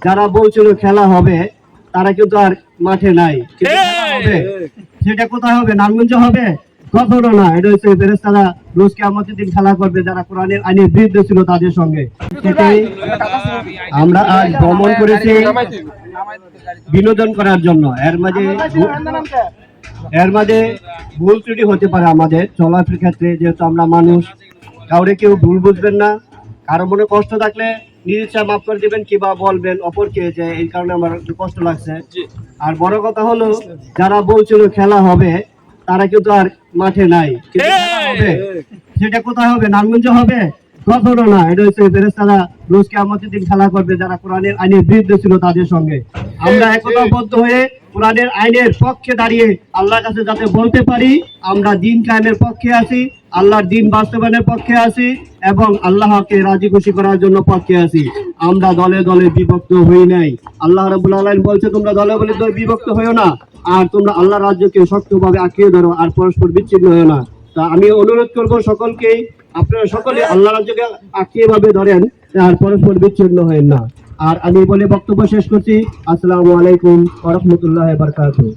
যারা বলছিল খেলা হবে তারা কিন্তু আর মাঠে নাই। সেটা কোথায় হবে? নারায়ণগঞ্জে হবে? কখনো না। এটা হচ্ছে ফেরেশতারা রোজ কিয়ামতের দিন খেলা করবে যারা কোরআনের আইনের বিরুদ্ধে ছিল তাদের সঙ্গে। সেটাই আমরা আজ ভ্রমণ করেছি বিনোদন করার জন্য। এর মাঝে ভুল ত্রুটি হতে পারে আমাদের চলাফেরার ক্ষেত্রে, যেহেতু আমরা মানুষ, কাউরে কেউ ভুল বুঝবেন না। কারো মনে কষ্ট থাকলে নিজ ইচ্ছা মাফ করে দিবেন কিংবা বলবেন অপরকে যে এই কারণে আমার একটু কষ্ট লাগছে। আর বড় কথা হলো, যারা বলছিল খেলা হবে তারা কিন্তু আর মাঠে নাই। সেটা কোথায় হবে? নারায়ণগঞ্জে হবে? কখনো না। এটা হচ্ছে ফেরেশতারা রোজ কিয়ামতের দিন খেলা করবে যারা কোরআনের আইনের বিরুদ্ধে ছিল তাদের সঙ্গে। আমরা একতাবদ্ধ হয়ে কোরআনের আইনের পক্ষে দাঁড়িয়ে আল্লাহর কাছে যাতে বলতে পারি আমরা দিন কায়েমের পক্ষে আছি, আল্লাহর দিন বাস্তবায়নের পক্ষে আছি এবং আল্লাহকে রাজি খুশি করার জন্য পক্ষে আছি। আমরা দলে দলে বিভক্ত হই নাই। আল্লাহ রাব্বুল আলামিন বলছে তোমরা দলে দলে বিভক্ত হইও না, আর তোমরা আল্লাহর রাজ্যকে শক্তভাবে আঁকড়ে ধরো আর পরস্পর বিচ্ছিন্ন হইও না। তা আমি অনুরোধ করব সকলকেই, আপনারা সকলে আল্লাহ রাজ্যকে আঁকড়ে ভাবে ধরেন আর পরস্পর বিচ্ছিন্ন হয়েন না। আর আমি বলে বক্তব্য শেষ করছি। আসসালামু আলাইকুম ওয়া রাহমাতুল্লাহি ওয়া বারাকাতুহু।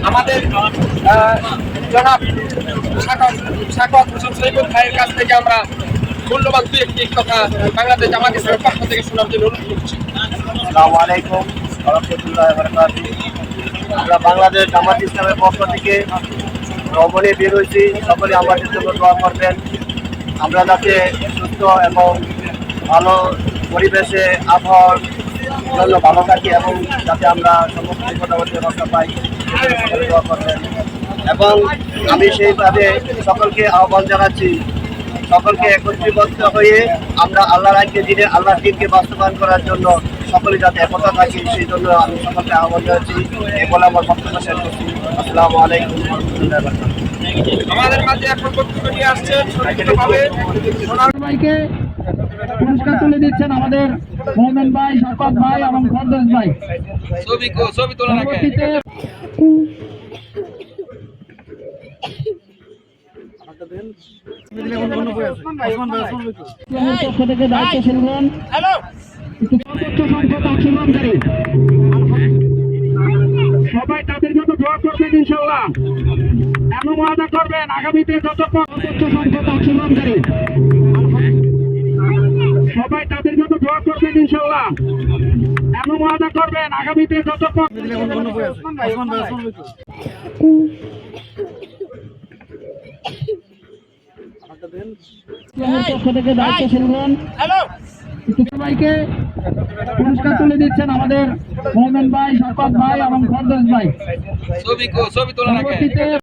আমাদের জনাব শাকওয়াত হোসেন সৈয়দ ভাইয়ের কাছ থেকে আমরা মূল্যবান দুই একটি কথা বাংলাদেশ জামাত ইসলামের পক্ষ থেকে শোনার জন্য অনুরোধ করছি। আসসালামু আলাইকুম ওয়া রাহমাতুল্লাহি ওয়া বারাকাতুহু। আমরা বাংলাদেশ জামাত ইসলামের পক্ষ থেকে ভ্রমণে বের হয়েছি। সকলে আমাদের জন্য দোয়া করবেন, আমরা যাতে সুস্থ এবং ভালো পরিবেশে আবহাওয়ার জন্য ভালো থাকি এবং যাতে আমরা সমস্ত বিপদাপদে রক্ষা পাই, দোয়া করবেন। এবং আমি সেইভাবে সকলকে আহ্বান জানাচ্ছি, সকলকে একত্রিত হয়ে আমরা আল্লাহর আইনকে দিনে আল্লাহর দিনকে বাস্তবায়ন করার জন্য সকলে যাতে একতা থাকি, সেই জন্য আমি সকলকে আহ্বান জানাচ্ছি। এই বলে আমার বক্তব্য শেষ করছি। আসসালামু আলাইকুম ওয়া রাহমাতুল্লাহি ওয়া বারাকাতুহু। আমাদের মাঝে এখন বক্তব্য নিয়ে আসছেন সংক্ষিপ্তভাবে সোনার ভাইকে পুরস্কার তুলে দিচ্ছেন আমাদের মোমেন ভাই, শওকত ভাই এবং ফরদৌস ভাই। ছবি তোলা রাখেন। পরবর্তীতে পক্ষ থেকে দায়িত্বশীল হন একটু সর্বোচ্চ সংখ্যক অংশগ্রহণকারী সবাই তাদের জন্য দোয়া করবেন ইনশাআল্লাহ। এমন ওয়াদা করবেন আগামীতে যত সর্বোচ্চ সংখ্যক অংশগ্রহণকারী সবাই তাদের জন্য দোয়া করবেন ইনশাআল্লাহ। এমন ওয়াদা করবেন আগামীতে যত পক্ষ থেকে দায়িত্বশীল হন একটু সবাইকে পুরস্কার তুলে দিচ্ছেন আমাদের মোমেন ভাই, শওকত ভাই এবং ফরদৌস ভাই। ছবি তোলা রাখেন। পরবর্তীতে